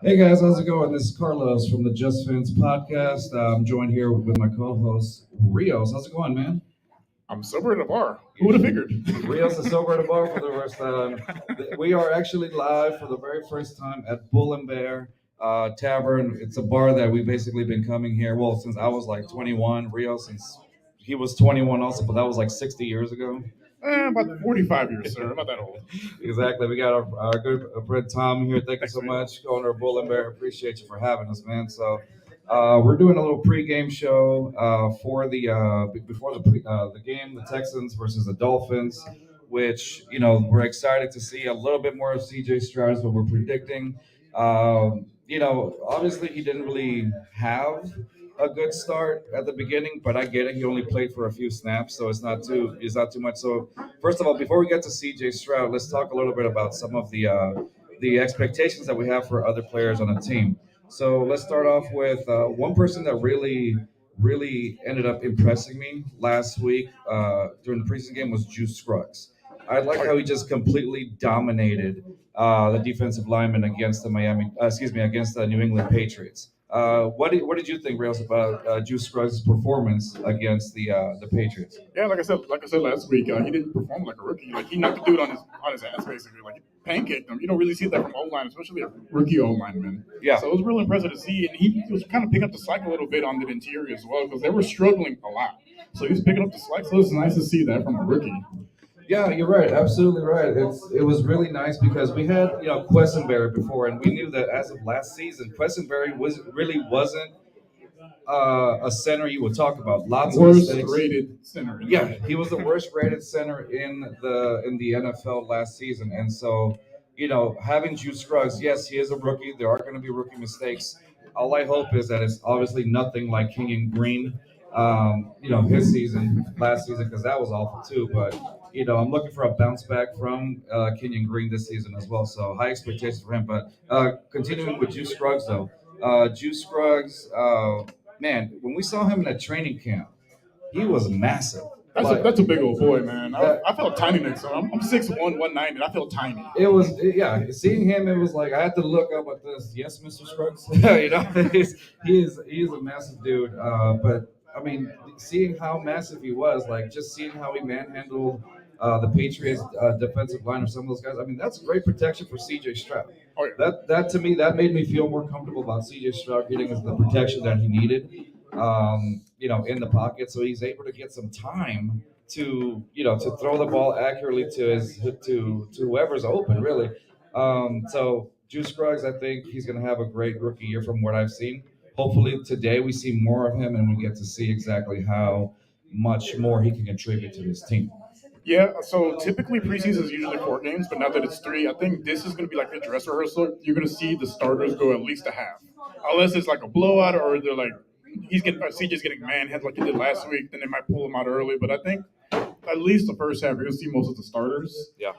Hey guys, how's it going? This is Carlos from the Just Fans podcast. I'm joined here with my co-host Rios. How's it going, man? I'm sober at a bar. Who would have figured? Rios is sober at a bar for the first time. We are actually live for the very first time at Bull and Bear Tavern. It's a bar that we've basically been coming here, well, since I was like 21. Rios, since he was 21 also, but that was like 60 years ago. About 45 years, sir. I'm not that old. Exactly. We got our good friend Tom here. Thank you so much, owner of Bull and Bear. Appreciate you for having us, man. So we're doing a little pregame show for before the game, the Texans versus the Dolphins, which we're excited to see a little bit more of C.J. Stroud is what we're predicting. Obviously he didn't really have a good start at the beginning, but I get it. He only played for a few snaps, so it's not too much. So first of all, before we get to C.J. Stroud, let's talk a little bit about some of the expectations that we have for other players on the team. So let's start off with one person that really ended up impressing me last week during the preseason game was Juice Scruggs. I like how he just completely dominated the defensive lineman against against the New England Patriots. What did you think, Rails, about Juice Scruggs' performance against the Patriots? Yeah, like I said last week, he didn't perform like a rookie. Like he knocked the dude on his ass basically. Like he pancaked him. You don't really see that from O-line, especially a rookie O-lineman. Yeah. So it was real impressive to see, and he was kind of picking up the slack a little bit on the interior as well because they were struggling a lot. So he was picking up the slack. So it's nice to see that from a rookie. Yeah, you're right. Absolutely right. It was really nice because we had Quessenberry before, and we knew that as of last season, Quessenberry wasn't a center you would talk about. Lots of mistakes. Worst rated center. Yeah, he was the worst rated center in the NFL last season, and so having Juice Scruggs, yes, he is a rookie. There are going to be rookie mistakes. All I hope is that it's obviously nothing like Kenyon Green, his season last season, because that was awful too. But I'm looking for a bounce back from Kenyon Green this season as well. So high expectations for him. But continuing with Juice Scruggs though, Juice Scruggs, man, when we saw him in a training camp, he was massive. That's a big old boy, man. I felt tiny next to him. I'm 6'1", 190, and I feel tiny. Seeing him, it was like I had to look up at this. Yes, Mr. Scruggs. He is a massive dude. But I mean, seeing how massive he was, like just seeing how he manhandled the Patriots defensive line of some of those guys. I mean, that's great protection for C.J. Stroud. Oh, yeah. That to me, that made me feel more comfortable about C.J. Stroud getting the protection that he needed. In the pocket, so he's able to get some time to throw the ball accurately to whoever's open, really. So Juice Scruggs, I think he's going to have a great rookie year from what I've seen. Hopefully today we see more of him and we get to see exactly how much more he can contribute to this team. Yeah, so typically preseason is usually 4 games, but now that it's 3, I think this is going to be like a dress rehearsal. You're going to see the starters go at least a half, unless it's like a blowout or they're like CJ's getting manhandled like he did last week. Then they might pull him out early, but I think at least the first half you're going to see most of the starters. Yeah.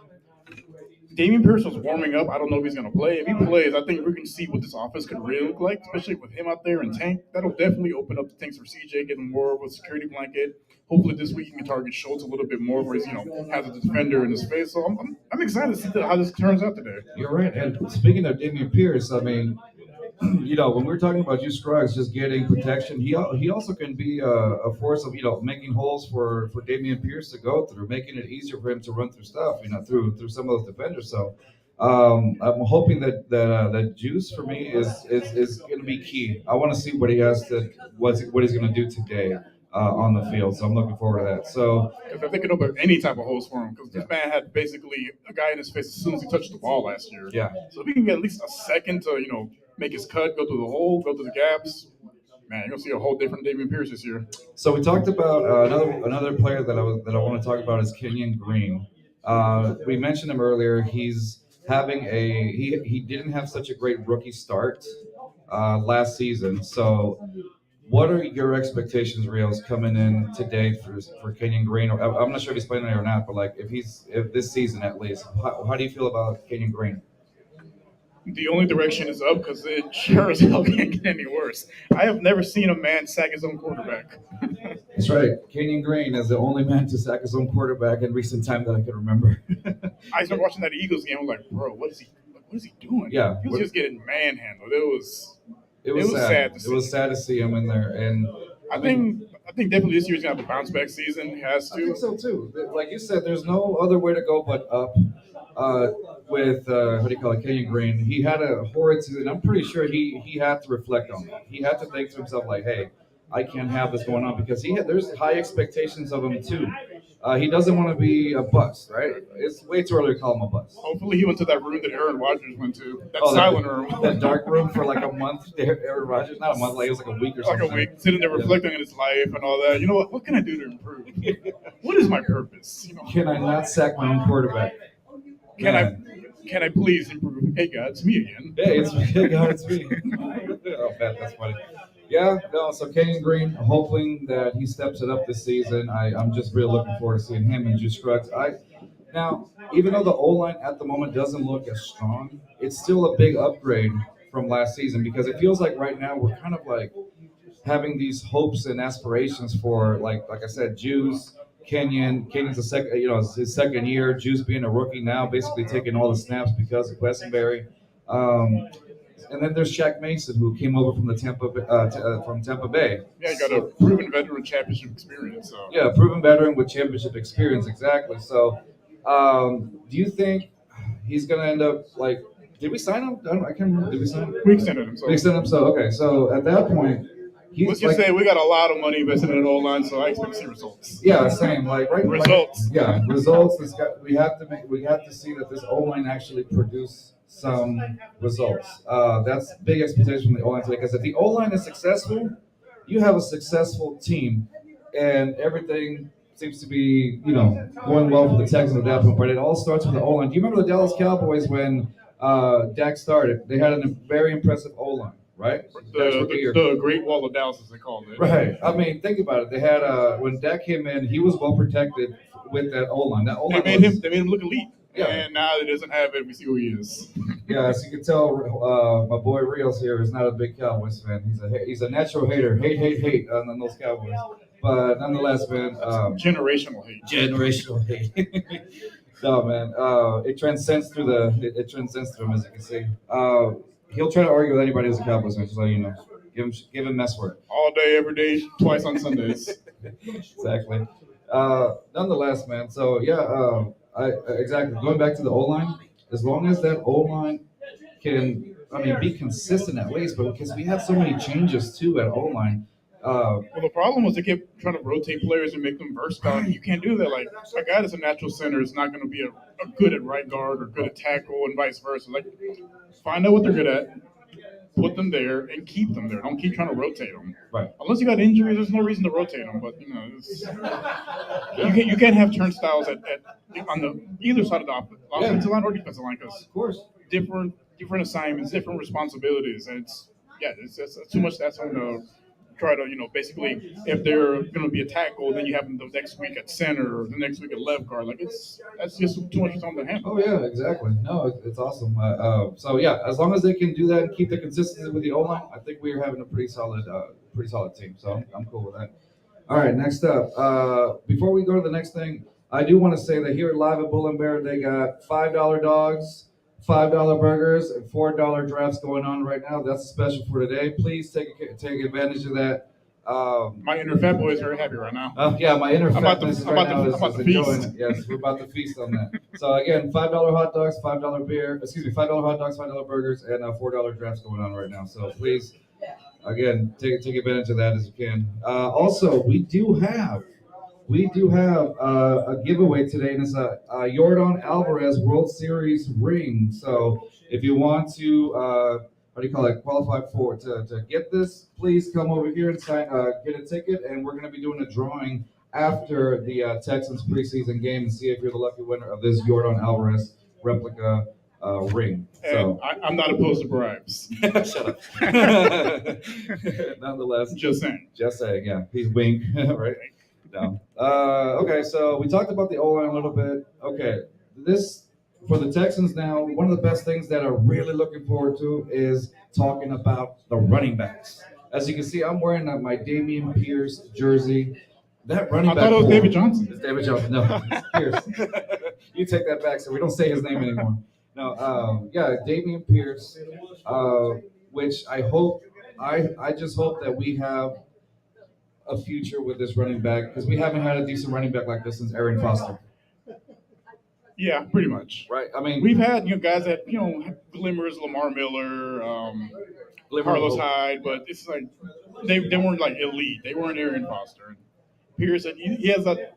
Dameon Pierce was warming up. I don't know if he's going to play. If he plays, I think we can see what this offense could really look like, especially with him out there and Tank. That'll definitely open up things for CJ, getting more of a security blanket. Hopefully this week he can target Schultz a little bit more where he's, has a defender in his face. So I'm excited to see how this turns out today. You're right. And speaking of Dameon Pierce, I mean, when we're talking about Juice Scruggs just getting protection, he also can be a force of making holes for Dameon Pierce to go through, making it easier for him to run through stuff, through some of those defenders. So I'm hoping that Juice for me is going to be key. I want to see what he's going to do today on the field. So I'm looking forward to that. So if they could open any type of holes for him, because this man had basically a guy in his face as soon as he touched the ball last year. Yeah. So if he can get at least a second to make his cut, go through the hole, go through the gaps, man, you're gonna see a whole different Dameon Pierce this year. So we talked about another player that I want to talk about is Kenyon Green. We mentioned him earlier. He's having he didn't have such a great rookie start last season. So, what are your expectations, Rios, coming in today for Kenyon Green? I'm not sure if he's playing there or not, but like if this season at least, how do you feel about Kenyon Green? The only direction is up because it sure as hell can't get any worse. I have never seen a man sack his own quarterback. That's right. Kenyon Green is the only man to sack his own quarterback in recent time that I can remember. I started watching that Eagles game. I'm like, bro, what is he doing? Yeah, He was just getting manhandled. it It was was sad. sad to It see. was sad to see him in there, and I think definitely this year's gonna have a bounce back season. He has I think to. so too. Like you said, there's no other way to go but up. With what do you call it, Kenyon Green, he had a horrid season. I'm pretty sure he had to reflect on that. He had to think to himself like, "Hey, I can't have this going on," because there's high expectations of him too. He doesn't want to be a bust, right? It's way too early to call him a bust. Hopefully, he went to that room that Aaron Rodgers went to. That Oh, silent room. that dark room for like a month. Aaron Rodgers, not a month, like it was like a week or Like something. a week, sitting there Yeah. reflecting on his life and all that. You know what? What can I do to improve? What is my purpose? Can I not sack my own quarterback? Can I Man. can I please improve? Hey God, it's me again. Hey, it's me. God, it's me. Oh, man, that's funny. Yeah, no. So Kenyon Green, hoping that he steps it up this season. I'm just really looking forward to seeing him and Juice Scruggs. Now, even though the O line at the moment doesn't look as strong, it's still a big upgrade from last season because it feels like right now we're kind of like having these hopes and aspirations for like I said, Juice, Kenyon's a second, it's his second year. Juice being a rookie now, basically taking all the snaps because of Westonberry. Um, and then there's Shaq Mason who came over from the from Tampa Bay. Yeah, you got a proven veteran championship experience. So Yeah, proven veteran with championship experience, exactly. So, do you think he's gonna end up like? Did we sign him? I can't remember. Did we sign him? we extended him. So We extended him. So okay. So at that point, let's he's just like, say we got a lot of money invested in an O line, so I expect to see results. yeah, same. Like right. Results. Yeah, results. We have to make. We have to see that this O line actually produce some results. That's big expectation from the O line today. Because if the O line is successful, you have a successful team, and everything seems to be going well for the Texans at that point. But it all starts with the O line. Do you remember the Dallas Cowboys when Dak started? They had a very impressive O line, right? Dak's rookie year. The Great Wall of Dallas, as they called it. Right. I mean, think about it. They had when Dak came in, he was well protected with that O line. That O line They made him look elite. Yeah. And now that he doesn't have it, we see who he is. Yeah, as you can tell, my boy Rios here is not a big Cowboys fan. He's a natural hater. Hate on those Cowboys. But nonetheless, man, Generational hate. generational hate. No, man, it transcends through it transcends through him, as you can see. He'll try to argue with anybody who's a Cowboys fan, just so you know. Give him mess for it. All day, every day, twice on Sundays. Exactly. Nonetheless, man. So yeah, exactly. Going back to the O line, as long as that O line can, I mean, be consistent at least, but because we have so many changes too at O line. Well, the problem was they kept trying to rotate players and make them versatile. You can't do that. Like a guy that's a natural center is not going to be a good at right guard or good at tackle and vice versa. Like find out what they're good at, put them there, and keep them there. Don't keep trying to rotate them. Right. Unless you got injuries, there's no reason to rotate them. But you can't have turnstiles on the either side of the offensive line or defensive line because Of course. different assignments, different responsibilities, and it's too much. That's on the try to basically if they're going to be a tackle, then you have them the next week at center or the next week at left guard. Like that's just too much time to handle. Oh yeah, exactly. No, it's awesome. So yeah, as long as they can do that and keep the consistency with the O line, I think we're having a pretty solid team. So I'm cool with that. All right, next up. Before we go to the next thing, I do want to say that here at Live at Bull and Bear, they got $5 dogs, $5 burgers, and $4 drafts going on right now. That's a special for today. Please take advantage of that. My inner fat boy is very happy right now. Yeah, my inner I'm about to- fatness I'm right about to- now I'm about is to enjoying feast. it. Yes, we're about to feast on that. So again, $5 hot dogs, $5 beer. Excuse me, $5 hot dogs, $5 burgers, and $4 drafts going on right now. So please, again, take advantage of that as you can. Also, we do have a giveaway today, and it's a Jordan Alvarez World Series ring. So if you want to, what do you call it, qualify to get this, please come over here and sign, get a ticket, and we're going to be doing a drawing after the Texans preseason game and see if you're the lucky winner of this Jordan Alvarez replica ring. And So, I'm not opposed to bribes. shut up. Nonetheless, Just saying. yeah, he's wink, right? No. Okay, so we talked about the O line a little bit. Okay, this for the Texans now. One of the best things that I'm really looking forward to is talking about the running backs. As you can see, I'm wearing my Damian Pierce jersey. That running I back. thought it was core- David Johnson. It's David Johnson. No, it's Pierce. You take that back, so we don't say his name anymore. No, yeah, Damian Pierce, uh, which I just hope that we have a future with this running back because we haven't had a decent running back like this since Aaron Foster. Yeah, pretty much. Right. I mean, We've had guys that glimmers, Lamar Miller, Carlos Hyde, but it's like they weren't like elite. They weren't Aaron Foster. Pierce, he has that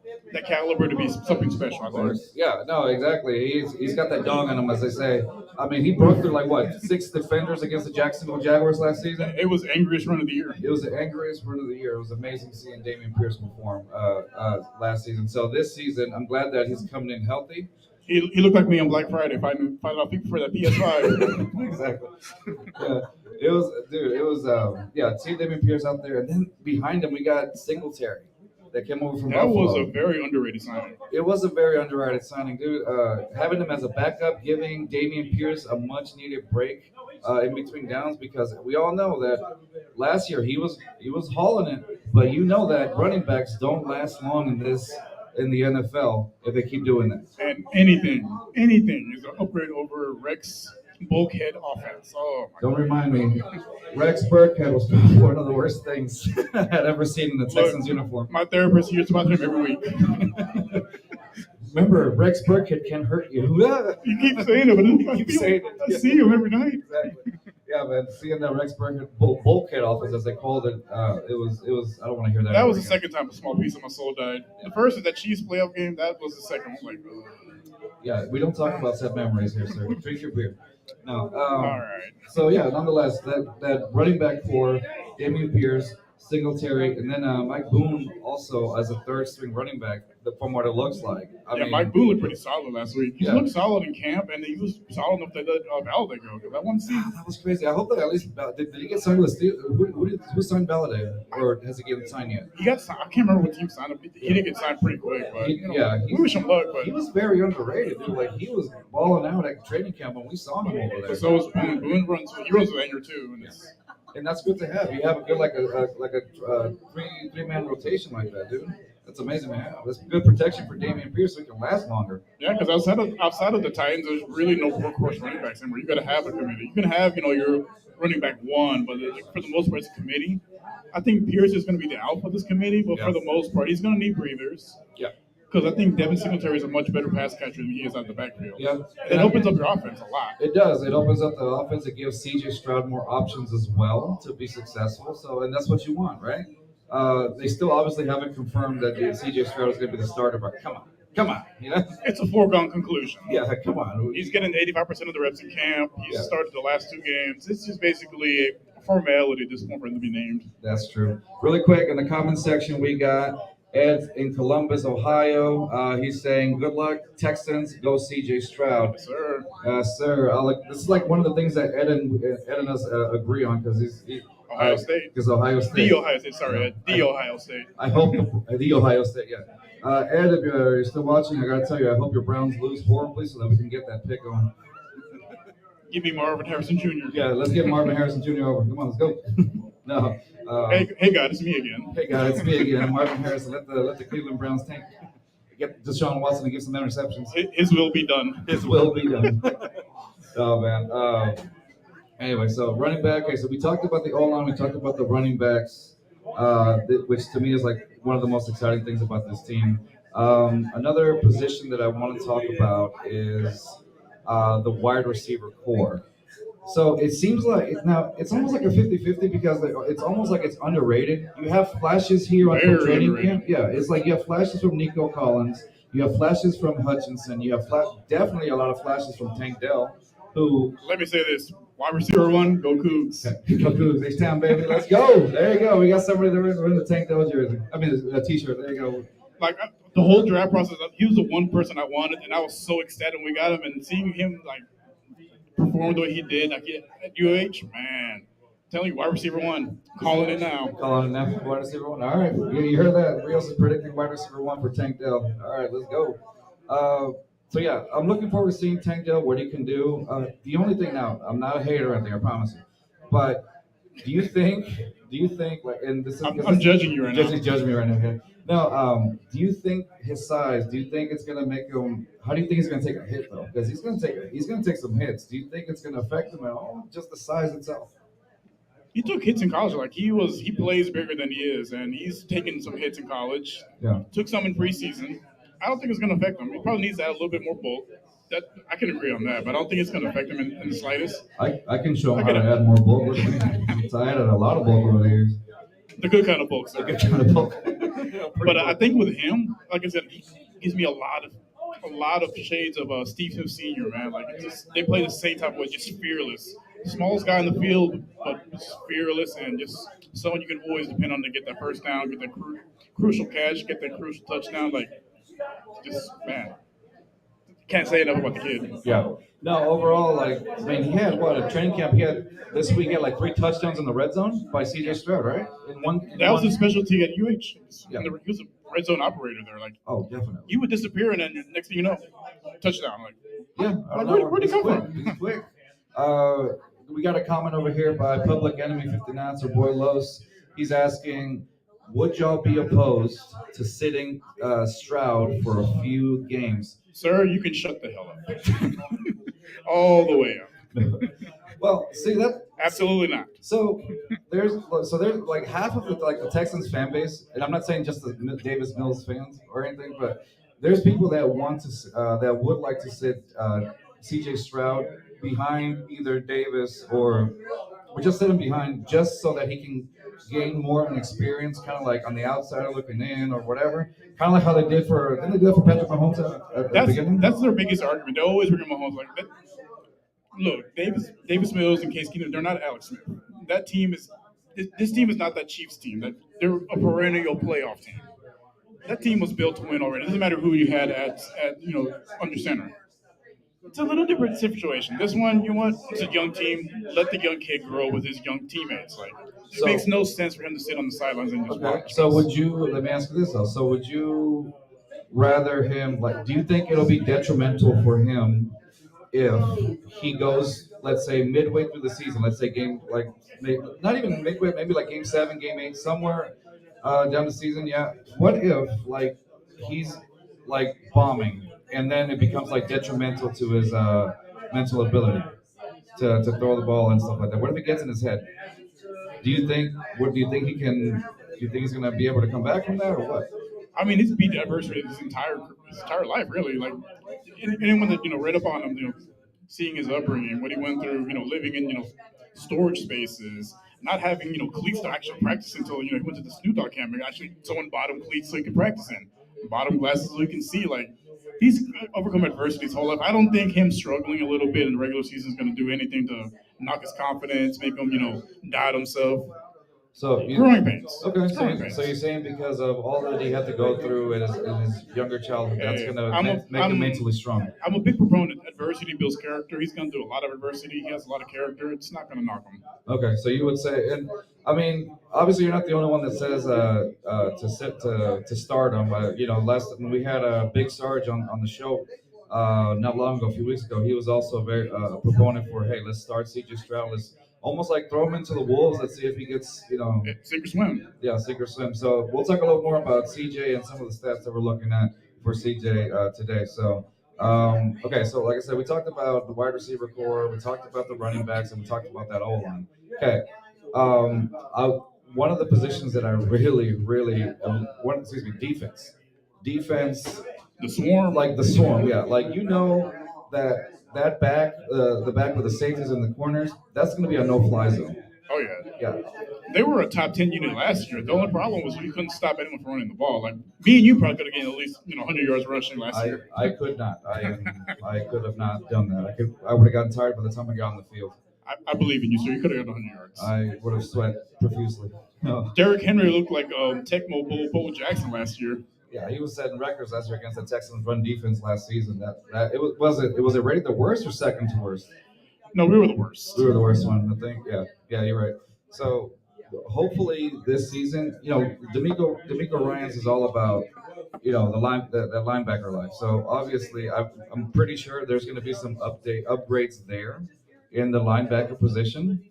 caliber to be something special. I Of think. course. Yeah, no, exactly. He's got that dog on him, as they say. I mean, he broke through like what 6 defenders against the Jacksonville Jaguars last season. It was angriest run of the year. It was the angriest run of the year. It was amazing seeing Damian Pierce perform last season. So this season, I'm glad that he's coming in healthy. He looked like me on Black Friday finding out people for that PS5. Exactly. Yeah, it was, dude. It was, yeah. See Damian Pierce out there, and then behind him we got Singletary that came over from That Buffalo. was a very underrated signing. It was a very underrated signing, dude. Having him as a backup, giving Damian Pierce a much-needed break in between downs, because we all know that last year he was hauling it, but you know that running backs don't last long in the NFL if they keep doing that. And anything is an upgrade over Rex bulkhead offense. Oh my Don't God. remind me. Rex Burkhead was probably one of the worst things I had ever seen in the Texans uniform. My therapist hears about him every week. Remember, Rex Burkhead can hurt you. You keep saying it, but I, Keep feel, saying it. I see him every night. Exactly. Yeah, man. Seeing that Rex Burkhead bulkhead offense, as they called it, it was. I don't want to hear that. That was the again. second time a small piece of my soul died. The first is that Chiefs playoff game. That was the second. I'm like, Yeah, we don't talk about sad memories here, sir. Drink your beer. No. all right. So yeah, nonetheless, that running back for Damian Pierce, Singletary, and then Mike Boone also as a third string running back. From what it looks like. I mean, Mike Boone looked pretty solid last week. He Yeah. looked solid in camp, and he was solid enough that Valladay go. Because I want to see. That was crazy. I hope that at least did he get signed with the Steelers? Who signed Balladay, or has he gotten signed yet? He got signed. I can't remember what team signed him. He did get signed pretty quick, but we wish him luck. But He was very underrated, dude. Like he was balling out at training camp when we saw him over there. so was Boone. Boone runs. He runs with anger too, and And that's good to have. You have a good like a three-man rotation like that, dude. That's amazing to have. That's good protection for Damian Pierce so he can last longer. yeah, because outside of the Titans, there's really no workhorse running backs anymore. You got to have a committee. You can have your running back one, but for the most part, it's a committee. I think Pierce is going to be the alpha of this committee, but Yeah. for the most part, he's going to need breathers. Yeah. Because I think Devin Singletary is a much better pass catcher than he is out the backfield. Yeah. It opens up your offense a lot. It does. It opens up the offense. It gives CJ Stroud more options as well to be successful. So, and that's what you want, right? They still obviously haven't confirmed that CJ Stroud is going to be the starter, but come on, you know? It's a foregone conclusion. Yeah, come on. He's getting 85% of the reps in camp. He's Yeah. started the last 2 games. It's just basically a formality at this point for him to be named. That's true. Really quick, in the comment section, we got Ed in Columbus, Ohio. He's saying, "Good luck, Texans. Go CJ Stroud." Yes, sir. Sir, this is like one of the things that Ed and us agree on because Ohio State. Because Ohio State. The Ohio State. Sorry, Ed. The Ohio State. I hope the Ohio State. Yeah. Ed, if you're still watching, I gotta tell you, I hope your Browns lose horribly so that we can get that pick on. Give me Marvin Harrison Jr. Yeah, let's get Marvin Harrison Jr. over. Come on, let's go. No. Hey, God, it's me again. Hey guys, it's me again, Marvin Harrison. Let the Cleveland Browns tank. Get Deshaun Watson to give some interceptions. His will be done. His will be done. Oh man. Anyway, so running back. Okay, so we talked about the O-line. We talked about the running backs, which to me is like one of the most exciting things about this team. Another position that I want to talk about is the wide receiver core. So it seems like it's almost like a 50-50 because it's almost like it's underrated. You have flashes here on Very training underrated. camp. Yeah, it's like you have flashes from Nico Collins. You have flashes from Hutchinson. You have definitely a lot of flashes from Tank Dell, who Let me say this. Wide receiver 1, go Cougs. go Cougs, H-Town, baby. Let's go. There you go. We got somebody that we're in the Tank Dell jersey. I mean, a T-shirt. There you go. like the whole draft process. He was the one person I wanted, and I was so excited when we got him. And seeing him like perform the way he did, like at UH, man, telling you, wide receiver one, calling it now. Calling it now, wide receiver one. All right, you heard that? Rios is predicting wide receiver one for Tank Dell. All right, let's go. So yeah, I'm looking forward to seeing Tank Dell, what he can do. The only thing now, I'm not a hater or anything, I promise you, but do you think? Do you think like? And this is I'm judging you right now. Just judging me right now. Okay. No. Do you think his size? Do you think it's gonna make him? How do you think he's gonna take a hit though? Because he's gonna take some hits. Do you think it's gonna affect him at all? Just the size itself. He took hits in college. Like he plays bigger than he is, and he's taken some hits in college. Yeah. Took some in preseason. I don't think it's going to affect him. He probably needs to add a little bit more bulk. That I can agree on that, but I don't think it's going to affect him in the slightest. I can show him how to add more bulk. Look at me. So I added a lot of bulk over the years. The good kind of bulk, sir. The good kind of bulk. But I think with him, like I said, he gives me a lot of shades of Steve Smith Senior. Man, like it's just, they play the same type of way, just fearless. Smallest guy in the field, but just fearless and just someone you can always depend on to get that first down, get that crucial catch, get that crucial touchdown. Like just man, can't say enough about the kid. Yeah. No, overall, like, I mean, he had what a training camp. He had this week. He had like 3 touchdowns in the red zone by C.J. Stroud, right? That was his specialty at UH. Yeah. He was a red zone operator there. Like, oh, definitely. You would disappear, and then next thing you know, touchdown. Like, yeah. Like, where'd he come from? He's quick. We got a comment over here by Public Enemy 59, so Boy Los. He's asking, would y'all be opposed to sitting Stroud for a few games? Sir, you can shut the hell up. All the way up. Well, see that absolutely not. So there's like half of the Texans fan base, and I'm not saying just the Davis Mills fans or anything, but there's people that want to that would like to sit C.J. Stroud behind either Davis or just sit him behind just so that he can gain more of an experience, kind of like on the outside looking in or whatever. Kind of like how they did for didn't they do that for Patrick Mahomes at the beginning? That's their biggest argument. They always bring Mahomes like that. Look, Davis Mills and Case Keenum, they're not Alex Smith. That team is this team is not that Chiefs team. That they're a perennial playoff team. That team was built to win already. It doesn't matter who you had at under center. It's a little different situation. This one, it's a young team. Let the young kid grow with his young teammates. Like it makes no sense for him to sit on the sidelines and just watch. So would you? Let me ask you this though. So would you rather him do you think it'll be detrimental for him if he goes, let's say midway through the season, let's say game not even midway, maybe like game 7, game 8, somewhere down the season? Yeah. What if he's bombing, and then it becomes detrimental to his mental ability to throw the ball and stuff like that? What if it gets in his head? Do you think? What do you think he can? Do you think he's going to be able to come back from that, or what? I mean, he's beat adversity his entire life, really. Like anyone that read up on him, seeing his upbringing, what he went through, living in storage spaces, not having cleats to actually practice until he went to the Snoop Dogg camp and actually someone bought him cleats so he could practice in, bought him glasses so he can see. Like he's overcome adversity his whole life. I don't think him struggling a little bit in the regular season is going to do anything to knock his confidence, make him doubt himself. So growing pains. Okay, so you're saying because of all that he had to go through in his younger childhood, that's going to make him mentally strong. I'm a big proponent. Adversity builds character. He's going to do a lot of adversity. He has a lot of character. It's not going to knock him. Okay, so you would say, and I mean, obviously you're not the only one that says to start him. But when we had a Big Sarge on the show not long ago, a few weeks ago, he was also very proponent for, hey, let's start C.J. Stroud. Let's almost throw him into the wolves. Let's see if he gets, sink or swim. Yeah, sink or swim. So we'll talk a little more about CJ and some of the stats that we're looking at for CJ today. So, okay, so like I said, we talked about the wide receiver core, we talked about the running backs, and we talked about that O-line. Okay, one of the positions that I really, defense. The swarm. The swarm, yeah. That back, the back with the safeties and the corners, that's going to be a no-fly zone. Oh yeah. Yeah. They were a top 10 unit last year. The only problem was we couldn't stop anyone from running the ball. Like me and you probably could have gained at least 100 yards rushing last year. I could not. I could have not done that. I would have gotten tired by the time I got on the field. I believe in you, sir. You could have got 100 yards. I would have sweat profusely. No. Derrick Henry looked like Tecmo Bo Jackson last year. Yeah, he was setting records last year against the Texans' run defense last season. That was it rated the worst or second to worst? No, we were the worst. We were the worst one, I think. Yeah, yeah, you're right. So hopefully this season, D'Amico Ryans is all about that linebacker life. So obviously, I'm pretty sure there's going to be some upgrades there in the linebacker position.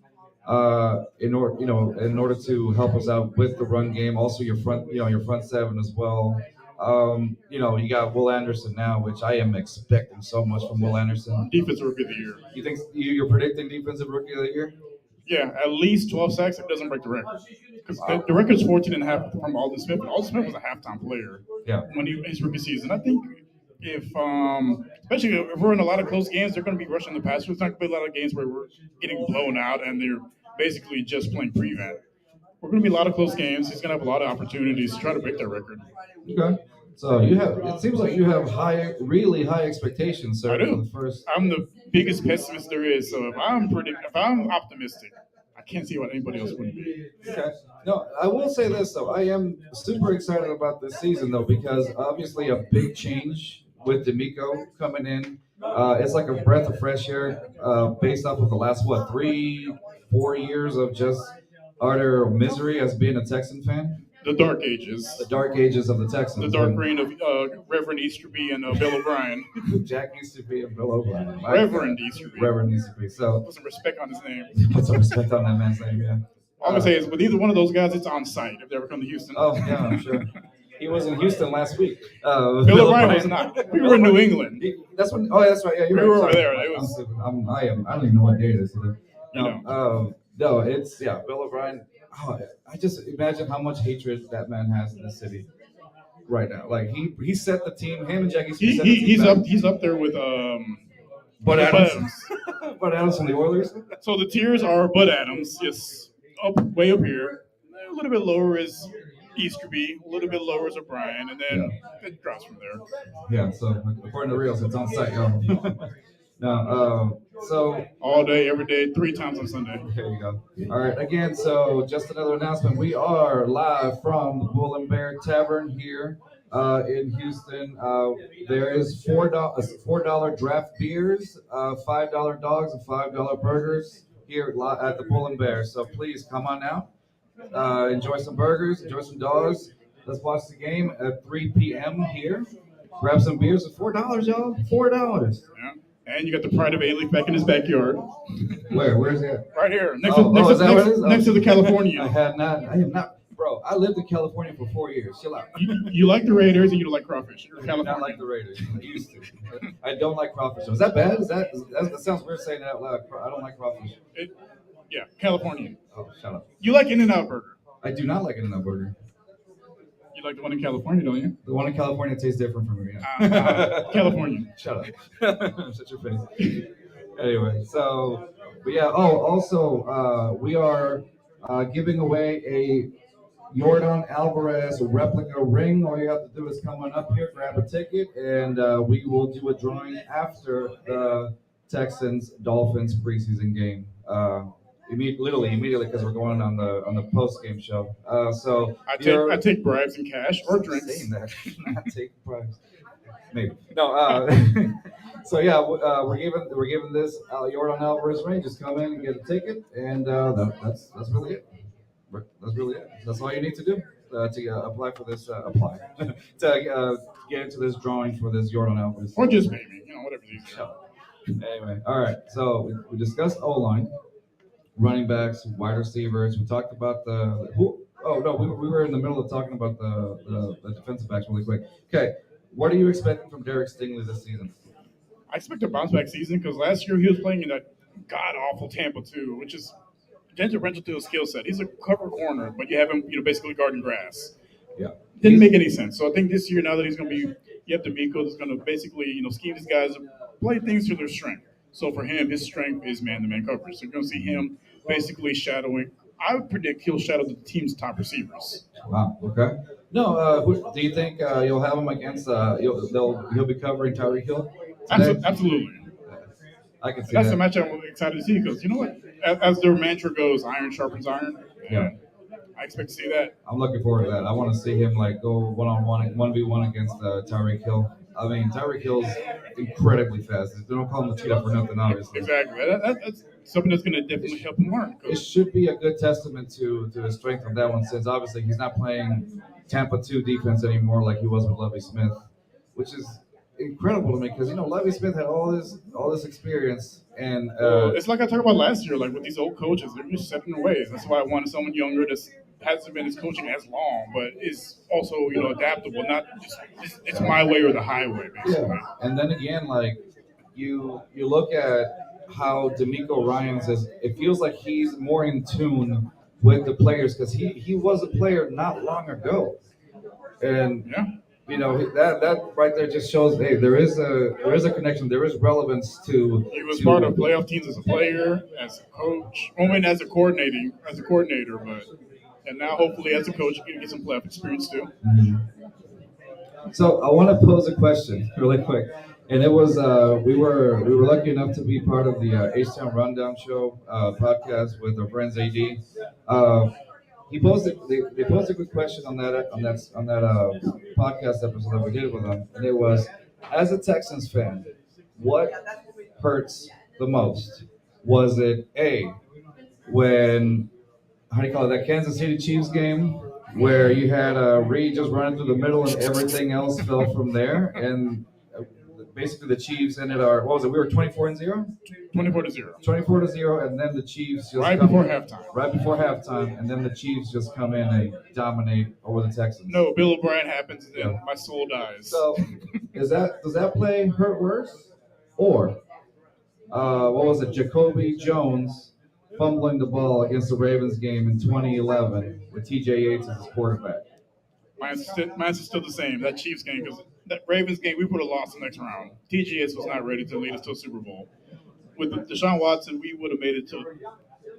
In order to help us out with the run game, also your front seven as well. You got Will Anderson now, which I am expecting so much from Will Anderson. Defensive rookie of the year. You think you're predicting defensive rookie of the year? Yeah, at least 12 sacks if it doesn't break the record. Because the record's 14 and a half from Alden Smith, and Alden Smith was a halftime player when his rookie season. I think if, especially if we're in a lot of close games, they're going to be rushing the passer. It's not going to be a lot of games where we're getting blown out and they're basically just playing prevent. We're going to be a lot of close games. He's going to have a lot of opportunities to try to break that record. Okay. So it seems like you have really high expectations, sir. I do. For the first. I'm the biggest pessimist there is. So if I'm optimistic, I can't see what anybody else would be. Okay. No, I will say this though. I am super excited about this season though because obviously a big change with D'Amico coming in. It's like a breath of fresh air based off of the last 3-4 years of just utter misery as being a Texan fan. The dark ages. The dark ages of the Texans. The dark reign of Reverend Easterby and Bill O'Brien. Jack Easterby and Bill O'Brien. Reverend Easterby. Reverend Easterby. So put some respect on his name. Put some respect on that man's name, yeah. All I'm gonna say is with either one of those guys, it's on site if they ever come to Houston. Oh yeah, I'm sure. He was in Houston last week. Bill O'Brien was not. We were in New England. That's when. Oh, that's right. Yeah, you're we right. were over there. I don't even know what day it is. No, it's Bill O'Brien. Oh, I just imagine how much hatred that man has in this city right now. Like he set the team. Him and Jackie. He's up there with Bud Adams. Bud Adams from the Oilers. So the tiers are Bud Adams, yes, way up here. A little bit lower is Easterby. A little bit lower is O'Brien, and then it drops from there. Yeah. So according to Reels, it's on site, yo. No, so all day, every day, 3 times on Sunday. There you go. All right, again, so just another announcement. We are live from the Bull and Bear Tavern here in Houston. There is $4 draft beers, $5 dogs, and $5 burgers here at the Bull and Bear. So please come on out, enjoy some burgers, enjoy some dogs. Let's watch the game at 3 p.m. here. Grab some beers at $4, y'all. $4. Yeah. And you got the pride of A-Leaf back in his backyard. Where's that? Right here, next to the California. I am not, bro. I lived in California for 4 years. Chill out. You like the Raiders and you don't like crawfish. You're I do not like the Raiders. I used to. I don't like crawfish. Is that bad? That sounds weird saying that out loud. I don't like crawfish. California. Oh, shut up. You like In-N-Out Burger. I do not like In-N-Out Burger. You like the one in California, don't you? The one in California tastes different from me. Yeah. California. Shut up. Shut your face. Anyway, so, but yeah. Oh, also, we are giving away a Yordan Alvarez replica ring. All you have to do is come on up here, grab a ticket, and we will do a drawing after the Texans Dolphins preseason game. Immediately, because we're going on the post game show. So I take bribes in cash or drinks. Saying that, not take bribes. Maybe no. So yeah, we're giving this Yordan Alvarez ring. Just come in and get a ticket, and that's really it. That's really it. That's all you need to do to apply for this. Apply to get into this drawing for this Yordan Alvarez. Or just maybe, whatever's easier. Anyway, all right. So we discussed O-line, running backs, wide receivers. We talked about we were in the middle of talking about the defensive backs really quick. Okay, what are you expecting from Derek Stingley this season? I expect a bounce back season because last year he was playing in that god awful Tampa too, which is detrimental to his skill set. He's a cover corner, but you have him, basically guarding grass. Yeah, didn't make any sense. So I think this year, now that he's going to be, you have D'Amico that's going to basically, scheme these guys to play things to their strength. So for him, his strength is man-to-man coverage. So you're going to see him basically shadowing. I would predict he'll shadow the team's top receivers. Wow. Okay. No. Do you think you'll have him against? He'll be covering Tyreek Hill today? Absolutely. I can see that's that. the match I'm excited to see because you know what? As their mantra goes, iron sharpens iron. Yeah. I expect to see that. I'm looking forward to that. I want to see him like go 1-on-1, 1v1 against Tyreek Hill. I mean, Tyreek Hill's incredibly fast. They don't call him the cheetah for nothing, obviously. Exactly. That's something that's going to definitely help him learn. It should be a good testament to his strength on that one, since obviously he's not playing Tampa 2 defense anymore like he was with Lovie Smith, which is incredible to me because Lovie Smith had all this experience and It's like I talked about last year, like with these old coaches, they're just set in their ways. That's why I wanted someone younger that hasn't been his coaching as long, but is also adaptable. Not just it's my way or the highway, basically. yeah. And then again, like you look at how D'Amico Ryans is. It feels like he's more in tune with the players because he was a player not long ago, and Yeah. that right there just shows, hey, there is a connection, there is relevance to He was to part of playoff teams as a player, as a coach, I mean as a coordinator, but and now hopefully as a coach he can get some playoff experience too. So I want to pose a question really quick, and it was we were lucky enough to be part of the H-Town Rundown Show podcast with our friends AD. Uh, they posed a good question on that podcast episode that we did with them, and it was, as a Texans fan, what hurts the most? Was it A, when, how do you call it, that Kansas City Chiefs game where you had Reed just running through the middle and everything else fell from there, and basically the Chiefs ended our, what was it? We were 24-0, 24-0. 24-0, and then the Chiefs just Right come, before halftime. right before halftime, and then the Chiefs just come in and dominate over the Texans. No, Bill O'Brien happens and then Yeah. my soul dies. So, does that play hurt worse, or what was it? Jacoby Jones fumbling the ball against the Ravens game in 2011 with T.J. Yates as his quarterback. Mine's still the same. That Chiefs game, because that Ravens game, we would have lost the next round. TGS was not ready to lead us to a Super Bowl. With Deshaun Watson, we would have made it to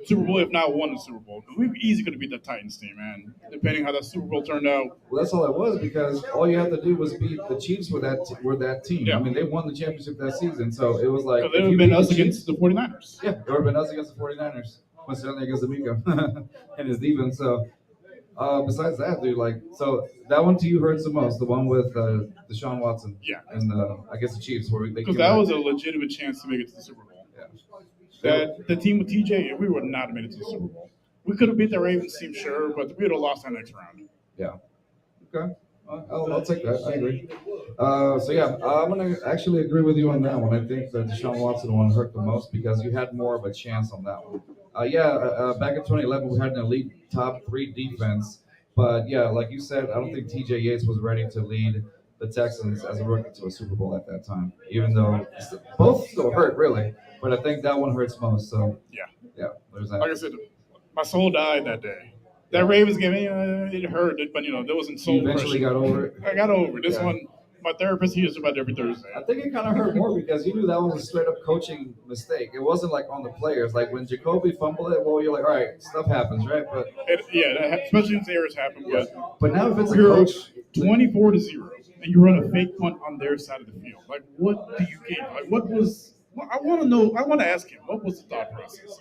Super Bowl, if not won the Super Bowl. Because we easily could have beat that Titans team, man. Depending how that Super Bowl turned out. Well, that's all it was, because all you have to do was beat the Chiefs with that team. Yeah. I mean, they won the championship that season, so it was like, Because it would have been us against the 49ers. Yeah, it would have been us against the 49ers. Coincidentally against Amico and his defense. So, besides that, dude, like, so that one to you hurts the most, the one with Deshaun Watson. Yeah. And I guess the Chiefs, where they because that was a legitimate chance to make it to the Super Bowl. Yeah. That the team with TJ, we would not have made it to the Super Bowl. We could have beat the Ravens team, sure, but we would have lost that next round. Yeah. Okay. I'll take that. I agree. So yeah, I'm gonna actually agree with you on that one. I think the Deshaun Watson one hurt the most because you had more of a chance on that one. Back in 2011, we had an elite top 3 defense, but yeah, like you said, I don't think T.J. Yates was ready to lead the Texans as a rookie to a Super Bowl at that time. Even though both still hurt, really, but I think that one hurts most. So yeah, there's that. Like I said, my soul died that day. That Ravens game, it hurt, but there wasn't soul You eventually crushing. got over it. I got over it. This Yeah. one, my therapist, he hears about every Thursday. I think it kind of hurt more because you knew that was a straight up coaching mistake. It wasn't like on the players. Like when Jacoby fumbled it, well, you're like, all right, stuff happens, right? But Especially since errors happen. but now if it's a You're coach, 24-0, and you run a fake punt on their side of the field. Like, what do you gain? Like, what was? Well, I want to know. I want to ask him. What was the thought process?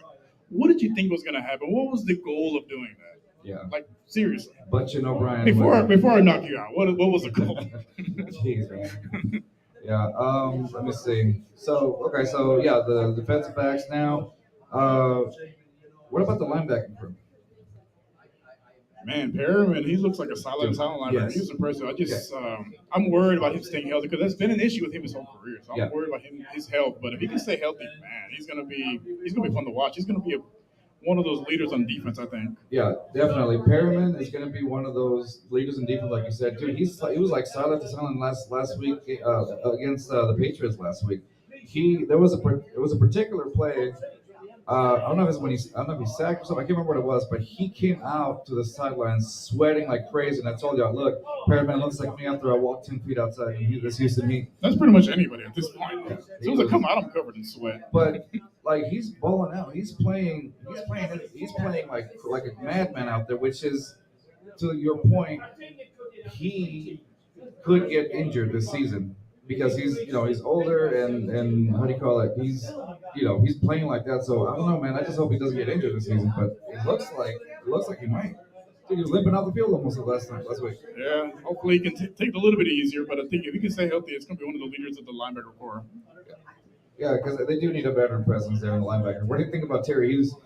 What did you think was going to happen? What was the goal of doing that? yeah. Like, seriously. But Brian. Before I knock you out, what was the goal? Jeez, man. Yeah. Let me see. So yeah, the defensive backs now. What about the linebacking crew? Man, Perriman, he looks like a silent linebacker. Yes. He's impressive. I'm worried about him staying healthy because that's been an issue with him his whole career. So I'm worried about his health. But if he can stay healthy, man, he's gonna be fun to watch. He's gonna be one of those leaders on defense, I think. Yeah, definitely. Perriman is going to be one of those leaders in defense, like you said, dude. He was like silent to silent last week against the Patriots last week. There was a particular play. I don't know if he sacked or something. I can't remember what it was, but he came out to the sidelines sweating like crazy. And I told y'all, look, Perriman looks like me after I walked 10 feet outside. And this used to me. That's pretty much anybody at this point. Yeah. As soon as I come out, I'm covered in sweat. But like he's balling out. He's playing like a madman out there, which is, to your point, he could get injured this season because he's older and how do you call it? He's playing like that. So I don't know, man. I just hope he doesn't get injured this season. But it looks like he might. He was limping out the field almost last week. Yeah, hopefully he can take it a little bit easier, but I think if he can stay healthy, it's going to be one of the leaders of the linebacker core. Yeah, because they do need a veteran presence there in the linebacker. What do you think about Terry Hughes?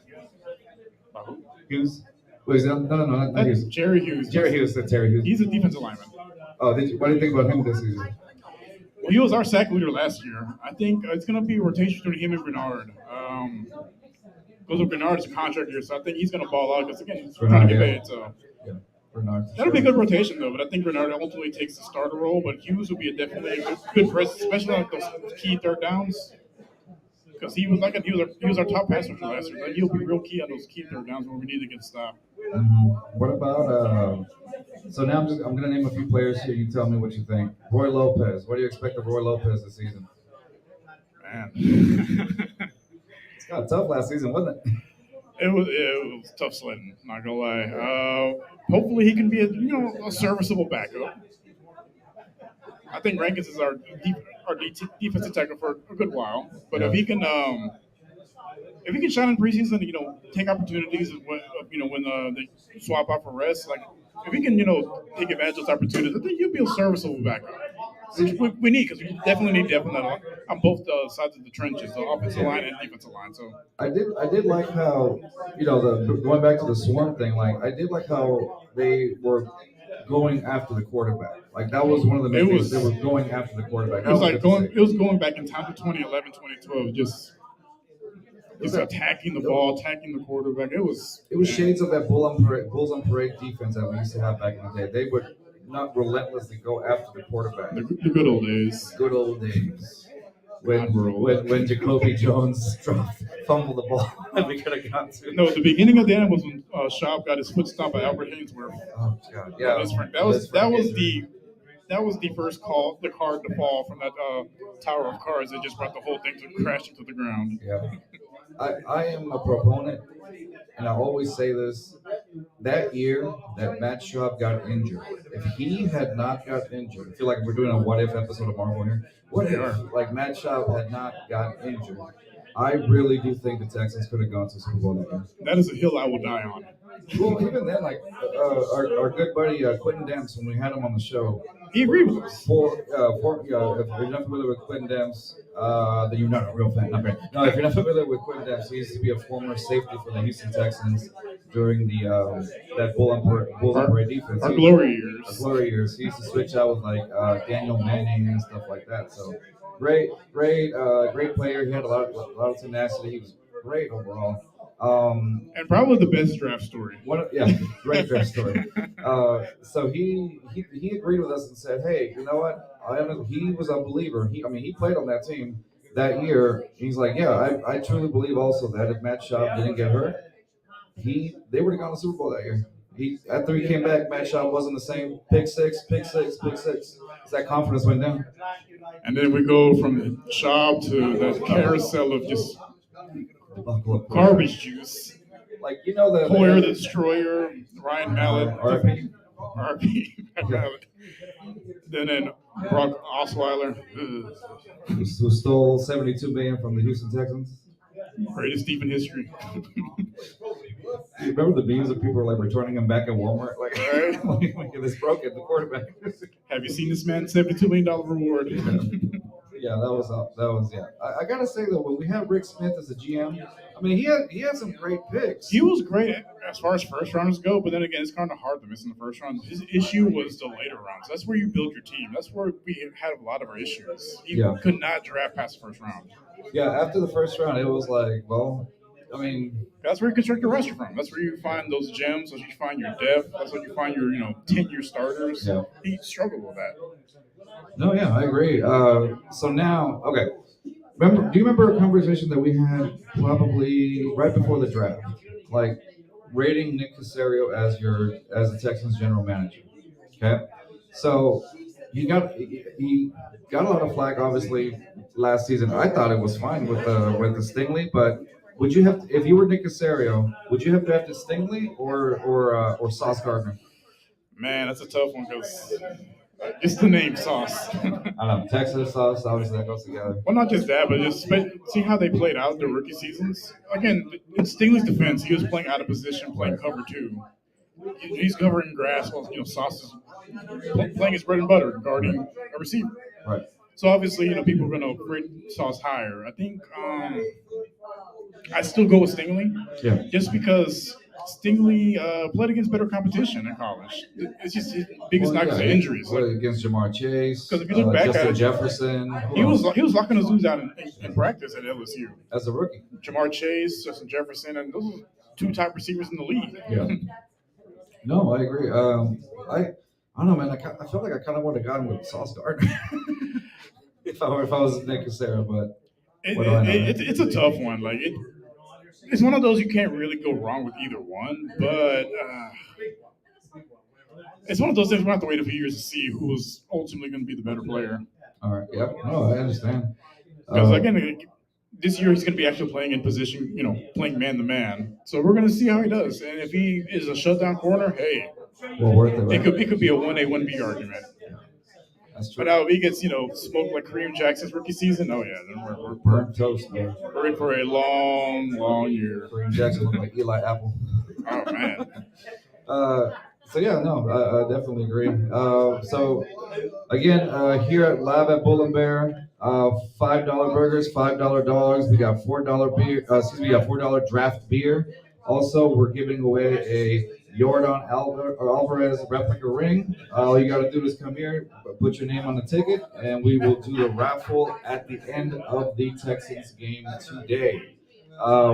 Hughes? Wait, no, not Hughes. Jerry Hughes. Jerry Hughes said Terry Hughes. He's a defensive lineman. Oh, what do you think about him this season? Well, he was our sack leader last year. I think it's going to be a rotation between him and Bernard. Because Bernard's a contract year, so I think he's going to ball out because, again, he's trying to get paid. So. Yeah. Bernard. That'll be a good rotation, though. But I think Bernard ultimately takes the starter role. But Hughes would be definitely a good presence, especially on those key third downs. Because he was our top passer for last year. Like, he'll be real key on those key third downs where we need to get stopped. Mm-hmm. What about? So now I'm going to name a few players here. You tell me what you think. Roy Lopez. What do you expect of Roy Lopez this season? Man, it's kind of tough last season, wasn't it? It was tough sledding. Not gonna lie. Hopefully he can be a serviceable backup. I think Rankins is our defensive tackle for a good while. But if he can shine in preseason, take opportunities when they swap out for rest, like if he can take advantage of those opportunities, I think he'll be a serviceable backup. Which we need because we definitely need depth on both sides of the trenches, the offensive line and defensive line. So I did like how going back to the swarm thing. Like I did like how they were going after the quarterback. Like that was one of the main things. They were going after the quarterback. It was going back in time to 2011, 2012. Just attacking the ball, attacking the quarterback. It was shades of that Bulls on Parade defense that we used to have back in the day. They would not relentlessly go after the quarterback. The good old days. Good old days. When Jacoby Jones fumbled the ball and we could have got to. No, the beginning of the end was when Schaub got his foot stomped by Albert Hainsworth. Oh God, yeah. That was the first the card to fall from that tower of cards that just brought the whole thing to crashing to the ground. Yeah. I am a proponent, and I always say this, that year that Matt Schaub got injured, if he had not got injured, I feel like we're doing a what if episode of Marvel here. What if, like, Matt Schaub had not got injured? I really do think the Texans could have gone to Super Bowl that year. That is a hill I will die on. Well, even then, like, our good buddy Quentin Demps, when we had him on the show, he agreed with us. If you're not familiar with Quentin Demps, then you're not a real fan. No, if you're not familiar with Quentin Demps, he used to be a former safety for the Houston Texans during that Bulls on Parade defense. Our glory years. Our glory years. He used to switch out with like Daniel Manning and stuff like that. So great player. He had a lot of tenacity. He was great overall. And probably the best draft story. Great draft story. So he agreed with us and said, "Hey, you know what? He was a believer. He played on that team that year. He's like, yeah, I truly believe also that if Matt Schaub didn't get hurt, they would have gone to the Super Bowl that year. After he came back, Matt Schaub wasn't the same. Pick six. That confidence went down. And then we go from Schaub to that carousel of just garbage juice. Like the Hoyer the Destroyer, Ryan Mallett, RP Mallett. Then Brock Osweiler, who stole $72 million from the Houston Texans. Greatest thief in history. You remember the memes of people were like returning him back at Walmart? Like, this broken, the quarterback. Have you seen this man? $72 million reward. Yeah, that was. I gotta say though, when we had Rick Smith as a GM, he had some great picks. He was great as far as first rounders go, but then again, it's kind of hard to miss in the first round. His issue was the later rounds. That's where you build your team. That's where we had a lot of our issues. He could not draft past the first round. Yeah, after the first round, it was like, that's where you construct your roster from. That's where you find those gems. That's where you find your depth. That's where you find your 10-year starters. Yeah. He struggled with that. No, yeah, I agree. So now, okay. Do you remember a conversation that we had probably right before the draft, like rating Nick Caserio as the Texans general manager? Okay, so he got a lot of flack obviously last season. I thought it was fine with the Stingley, but would you have, if you were Nick Caserio, would you have drafted Stingley or Sauce Gardner? Man, that's a tough one because it's the name Sauce. I know, Texas Sauce, obviously that goes together. Well, not just that, but just see how they played out their rookie seasons. Again, in Stingley's defense, he was playing out of position, playing cover two. He's covering grass while Sauce is playing his bread and butter, guarding a receiver. Right. So obviously, people are going to rate Sauce higher. I think I still go with Stingley, Yeah. just because Stingley played against better competition in college. It's just his biggest knock is the injuries. Well, against Jamar Chase, Because if you look back Justin at it, Jefferson, he was locking his dudes out in practice at LSU. as a rookie. Jamar Chase, Justin Jefferson, and those are two top receivers in the league. Yeah. No, I agree. I don't know, man. I feel like I kind of would have gone with Sauce Gardner if I was Nick Cassera, but what do I know? It's a tough one. Like it's one of those you can't really go wrong with either one, but it's one of those things we have to wait a few years to see who's ultimately going to be the better player. All right. Yep. No, I understand. Because again, this year he's going to be actually playing in position, playing man to man. So we're going to see how he does. And if he is a shutdown corner, hey, well, worth it. Right? It could be a 1A 1B argument. That's true. But now if he gets smoked like Kareem Jackson's rookie season, oh yeah, then we're burnt toast, man. We're in for a long year. Kareem Jackson looked like Eli Apple. Oh man. So yeah, no, I definitely agree. So again, here at Lab at Bull and Bear, $5 burgers, $5 dogs. We got $4 beer. We got $4 draft beer. Also, we're giving away a Jordan Alvarez replica ring. All you got to do is come here, put your name on the ticket, and we will do the raffle at the end of the Texans game today.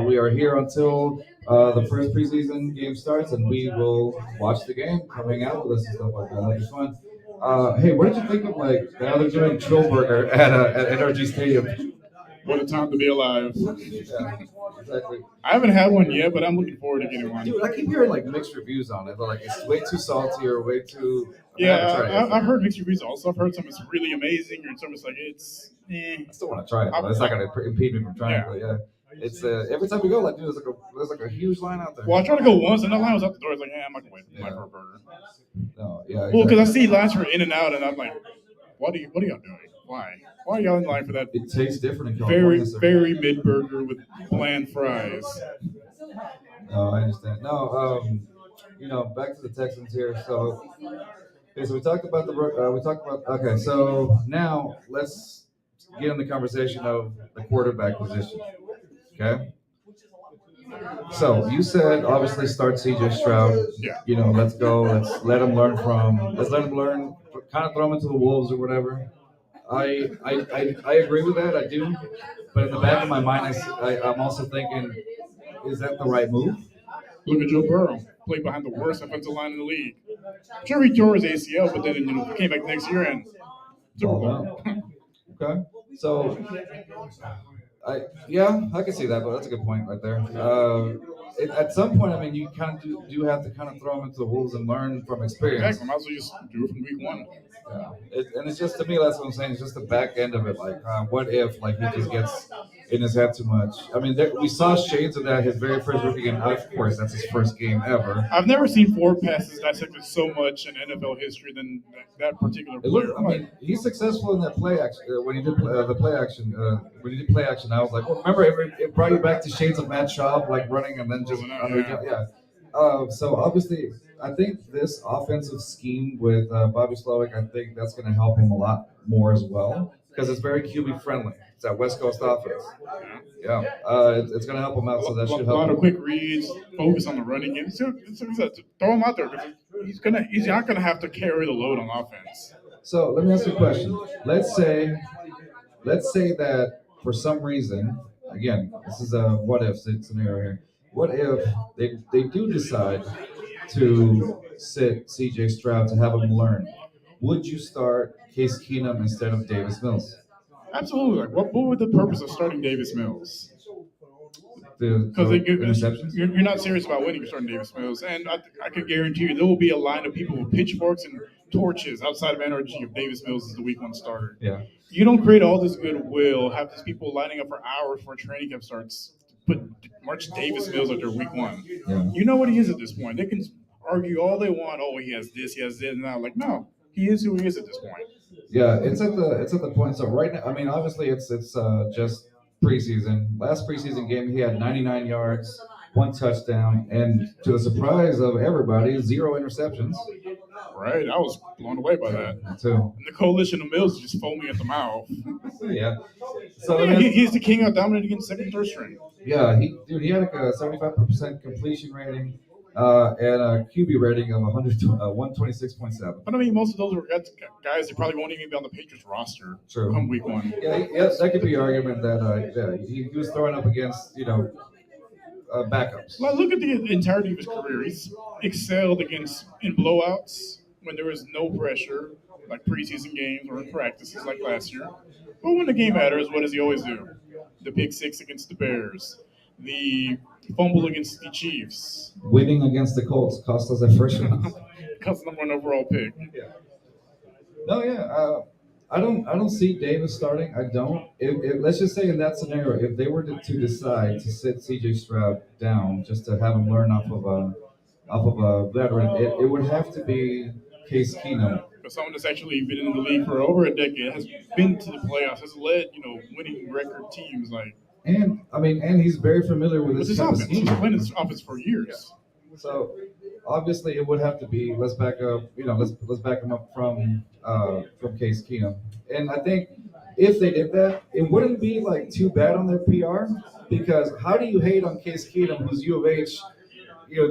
We are here until the first preseason game starts, and we will watch the game, coming out with us and stuff like that. That'll be fun. Hey, what did you think of now they're doing Trillburger at NRG Stadium? What a time to be alive. Yeah, exactly. I haven't had one yet, but I'm looking forward to getting one. Dude, I keep hearing mixed reviews on it. They're like it's way too salty or way too. I've heard mixed reviews also. I've heard some it's really amazing, and some it's like it's. I still want to try it. But it's not going to impede me from trying it. But yeah. It's every time we go, dude, there's like a huge line out there. Well, I tried to go once, and that line was out the door. I was like, I'm not gonna wait for a burger. No, yeah. Exactly. Well, because I see lines for In and Out, and I'm like, what are y'all doing? Why are y'all in line for that? It tastes different in California. Very mid burger with bland fries. No, I understand. No, back to the Texans here. So, okay, so we talked about okay. So now let's get in the conversation of the quarterback position. Okay. So you said obviously start CJ Stroud. Yeah. Let's go. Let's let him learn. Kind of throw him into the wolves or whatever. I agree with that. I do. But in the back of my mind, I'm also thinking, is that the right move? Look at Joe Burrow, played behind the worst offensive line in the league. Sure, he tore his ACL, but then he came back next year and Super Bowl. Okay. So I can see that, but that's a good point right there. At some point, I mean, you kind of do have to kind of throw them into the wolves and learn from experience. Exactly. Might as well just do it from week one. Yeah. And it's just, to me, that's what I'm saying. It's just the back end of it. What if he just gets in his head too much? I mean, we saw shades of that his very first rookie game. Of course, that's his first game ever. I've never seen 4 passes dissected so much in NFL history than that particular player. He's successful in that play action. When he did the play action, I was like, well, remember, it brought you back to shades of Matt Schaub, running and then just so obviously, I think this offensive scheme with Bobby Slowick, I think that's going to help him a lot more as well because it's very QB friendly. It's that West Coast offense. Yeah, it's going to help him out, so that should help. A lot of quick reads, focus on the running game. Throw him out there because he's not going to have to carry the load on offense. So let me ask you a question. Let's say that for some reason, again, this is a what if scenario here. What if they do decide to sit CJ Stroud to have him learn? Would you start Case Keenum instead of Davis Mills? Absolutely. What would the purpose of starting Davis Mills? Because you're not serious about winning. You're starting Davis Mills, and I can guarantee you there will be a line of people with pitchforks and torches outside of NRG if Davis Mills is the week 1 starter. Yeah. You don't create all this goodwill, have these people lining up for hours before training camp starts. Put March Davis Mills out there week 1. Yeah. You know what he is at this point. They can argue all they want. Oh, he has this, and I'm like, no, he is who he is at this point. Yeah, it's at the point. So right now, I mean, obviously it's just preseason. Last preseason game, he had 99 yards, one touchdown, and to the surprise of everybody, 0 interceptions. Right, I was blown away by that. Too. And the coalition of Mills is just foaming at the mouth. Yeah. So Yeah, he's the king of dominating against second, third string. yeah, he had like a 75% completion rating, and a QB rating of 126.7. But I mean, most of those were guys that probably won't even be on the Patriots roster True. come week one. Yeah, that could be an argument that he was throwing up against backups. Well, look at the entirety of his career. He's excelled against in blowouts when there was no pressure, like preseason games or in practices like last year. But when the game matters, what does he always do? The pick six against the Bears, the fumble against the Chiefs, Winning against the Colts cost us a first round. cost the number one overall pick. No, yeah. I don't see Davis starting. I don't. Let's just say in that scenario, if they were to decide to sit C.J. Stroud down just to have him learn off of a veteran, it would have to be Case Keenum. For someone that's actually been in the league for over a decade, has been to the playoffs, has led winning record teams like. And I mean, and he's very familiar with With this his type of offense, he's scheme. playing his offense for years. So obviously, it would have to be. Let's back up. Let's back him up from Case Keenum. And I think if they did that, it wouldn't be like too bad on their PR because how do you hate on Case Keenum, who's U of H?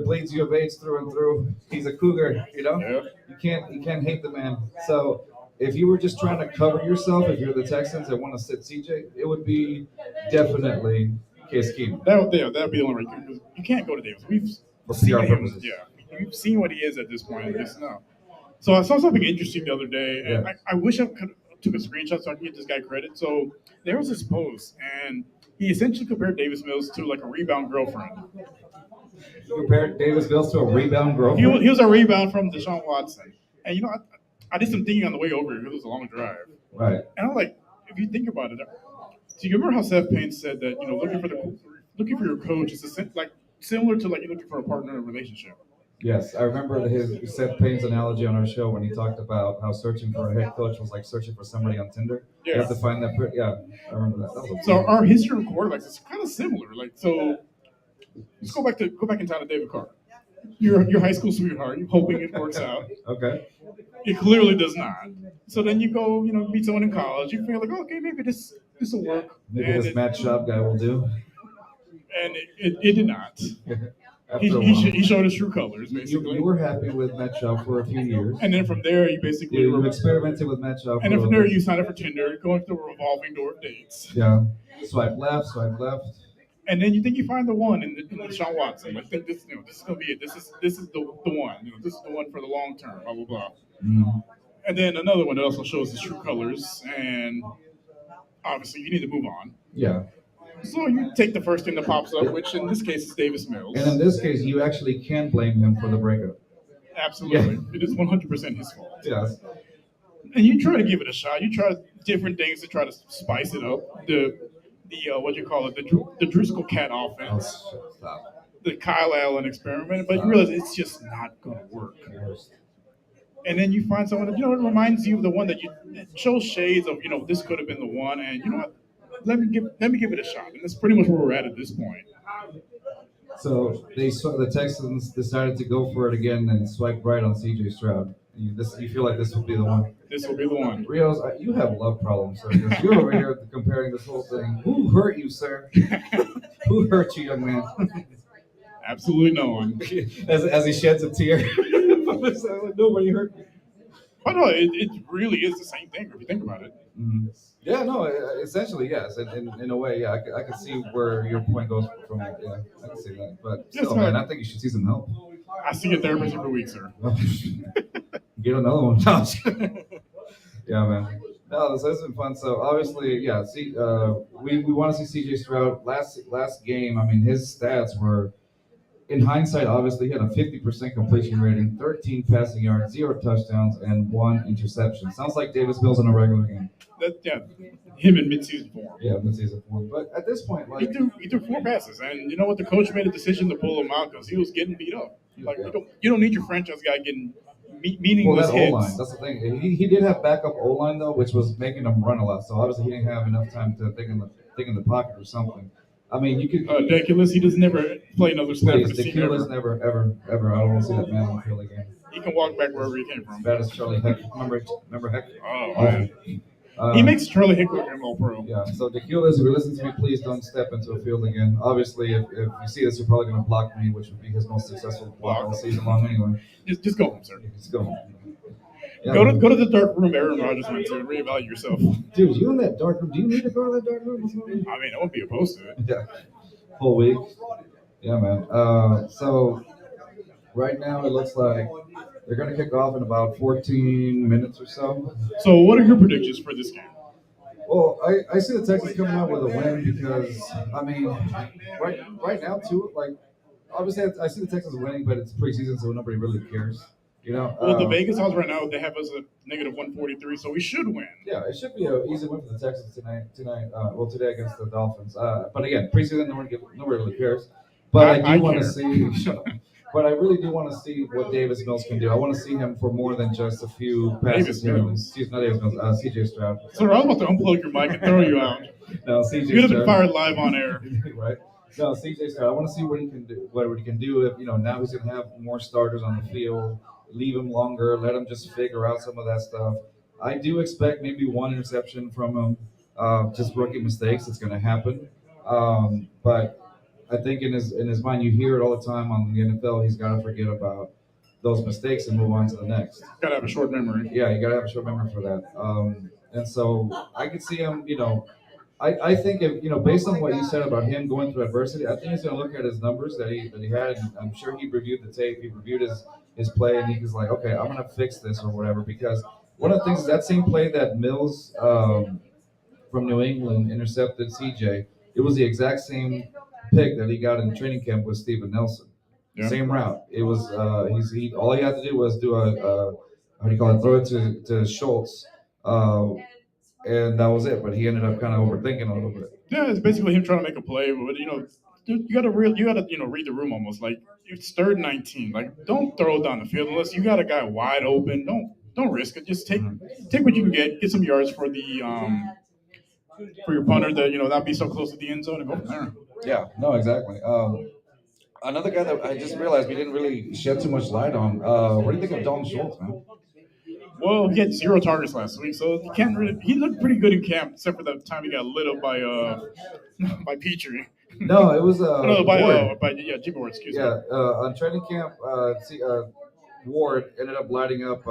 Bleeds U of H through and through. He's a Cougar. Yeah. You can't hate the man. So if you were just trying to cover yourself, if you're the Texans and want to sit CJ, it would be definitely Case Keenum. That'd be the only right because you can't go to Davis. We've For seen PR him. purposes. Yeah, we've seen what he is at this point. Just now. So I saw something interesting the other day, and Yeah. I wish I could took a screenshot so I could give this guy credit. So there was this post, and he essentially compared Davis Mills to like a rebound girlfriend. You compared Davis Mills to a rebound He girlfriend. was a rebound from Deshaun Watson, and I did some thinking on the way over here because it was a long drive, Right. and I'm like, if you think about it, do you remember how Seth Payne said that looking for your coach is like similar to like you're looking for a partner in a relationship. Yes, I remember his Seth Payne's analogy on our show when he talked about how searching for a head coach was like searching for somebody on Tinder. You have to find that. Yeah, I remember that. That was a So our history of quarterbacks is kind of similar. Like so, let's go back in time to David Carr. Your high school sweetheart. You're hoping it works out. Okay. It clearly does not. So then you go, meet someone in college. You feel like, okay, maybe this will work. Maybe this Matt Schaub guy will do. And it did not. After a while. He showed his true colors, basically. You were happy with Matt Schaub for a few years. And then from there, you basically You experimented with Matt Schaub. and then from there, you signed up for Tinder, going through a revolving door of dates. Yeah. Swipe left, swipe left. And then you think you find the one in Deshaun Watson. I think this is gonna be it. This is the one. This is the one for the long term. Blah blah blah. Mm. And then another one that also shows his true colors, and obviously you need to move on. Yeah. So you take the first thing that pops up, which in this case is Davis Mills. And in this case, you actually can blame him for the breakup. Absolutely, Yeah. it is 100% his fault. Yes. And you try to give it a shot. You try different things to try to spice it up. The what you call it, the Driscoll Cat Oh, offense, stop. the Kyle Allen experiment, but you realize it's just not going to work. And then you find someone that it reminds you of the one that it shows shades of this could have been the one, and you know what? Let me give it a shot, and that's pretty much where we're at this point. So the Texans decided to go for it again and swipe right on C.J. Stroud. You feel like this would be the one. This will be the one. Rios, you have love problems, sir. 'Cause you're over here comparing this whole thing. Who hurt you, sir? Who hurt you, young man? Absolutely no one. as he sheds a tear. Nobody hurt me. But no, it really is the same thing if you think about it. Mhm. Yeah, no, essentially yes. In a way, yeah, I can see where your point goes from. Yeah, I can see that. But Yes, still, man, I think you should see some help. I see a therapist every week, sir. Get another one. Yeah, man. No, this has been fun. So obviously, yeah. See, we want to see C.J. Stroud. Last game, I mean, his stats were. In hindsight, obviously, he had a 50% completion rating, 13 passing yards, 0 touchdowns, and 1 interception. Sounds like Davis Mills in a regular game. Him in midseason form. Yeah, mid-season form. But at this point, He like, threw 4 passes, and you know what? The coach made a decision to pull him out because he was getting beat up. Like Yeah. you don't need your franchise guy getting well, meaningless that hits. O-line, that's the thing. He did have backup O-line, though, which was making him run a lot. So obviously, he didn't have enough time to think in the pocket or something. I mean, you could Ridiculous. He does never play another snap for please. the The team Q is ever. never, ever, ever. I don't want to see that man on the field again. He can walk back wherever he came As from. bad as Charlie Heck. Remember Heck? Oh Awful. man, he makes Charlie Hick look like an all pro. Yeah. So the Q is, if you listen to me, please don't step into a field again. Obviously, if you see this, you're probably going to block me, which would be his most successful block all season long anyway. Just go home, sir. Let's go. Yeah, Go to the dark room Aaron Rodgers went to and reevaluate yourself. dude, you in that dark room? Do you need to go to that dark room? I mean, I wouldn't be opposed to it. Yeah, whole week. Yeah, man. So right now it looks like they're gonna kick off in about 14 minutes or so. So, what are your predictions for this game? Well, I see the Texans coming out with a win because I mean, right now too, like obviously I see the Texans winning, but it's preseason, so nobody really cares. You know. Well, the Vegas odds right now they have us at negative 143, so we should win. Yeah, it should be an easy win for the Texans tonight. Well, today against the Dolphins. But again, preseason, nobody really cares. But I do want to care. see. Shut up. But I really do want to see what Davis Mills can do. I want to see him for more than just a few passes Davis here. Mills. Excuse not Davis Mills. CJ Stroud. Sir, I was about to unplug your mic and throw you out. No, CJ. You would have been fired live on air. Right. No, CJ Stroud. I want to see what he can do. What he can do if now he's going to have more starters on the field. Leave him longer. Let him just figure out some of that stuff. I do expect maybe one interception from him. Just rookie mistakes. It's going to happen. But I think in his mind, you hear it all the time on the NFL. He's got to forget about those mistakes and move on to the next. Gotta have a short memory. Yeah, you got to have a short memory for that. And so I could see him. I think if based on what you said about him going through adversity, I think he's going to look at his numbers that he had, and I'm sure he reviewed the tape, he reviewed his play, and he was like, okay, I'm going to fix this or whatever. Because one of the things is that same play that Mills from New England intercepted CJ, it was the exact same pick that he got in training camp with Steven Nelson. Yeah. Same route. It was all he had to do was do a how do you call it? Throw it to Schultz. And that was it. But he ended up kind of overthinking a little bit. Yeah, it's basically him trying to make a play, but you gotta read the room almost. Like it's 3rd and 19. Like don't throw it down the field unless you got a guy wide open. Don't risk it. Just take what you can get some yards for the for your punter that not be so close to the end zone and go from there. Yeah, no, exactly. Another guy that I just realized we didn't really shed too much light on. What do you think of Dalton Schultz, man? Well, he had 0 targets last week, so he can't really. He looked pretty good in camp, except for the time he got lit up by by Petrie. No, it was no, Ward. by Jimmy Ward. Excuse me. Yeah, on training camp, Ward ended up lighting up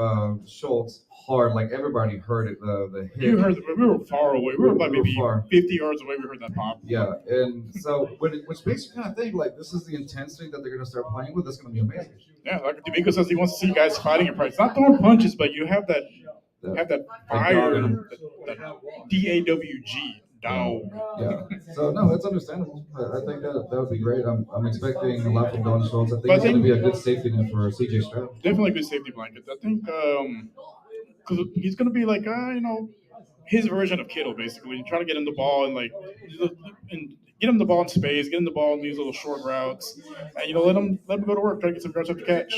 Schultz hard, like everybody heard it. The hit. You heard we were far away. We were about maybe far. 50 yards away. We heard that pop. Yeah, and so which makes you kind of think like this is the intensity that they're going to start playing with. That's going to be amazing. Yeah, like D'Amico says, he wants to see guys fighting in practice, not throwing punches, but you have that fire, that DAWG. Dog. Yeah. So no, that's understandable. I think that would be great. I'm expecting a lot from Dalton Schultz. I think it's going to be a good safety net for CJ Stroud. Definitely a good safety blanket. I think because he's going to be like his version of Kittle, basically. Trying to get him the ball and get him the ball in space, get him the ball in these little short routes, and let him go to work, try to get some yards after catch.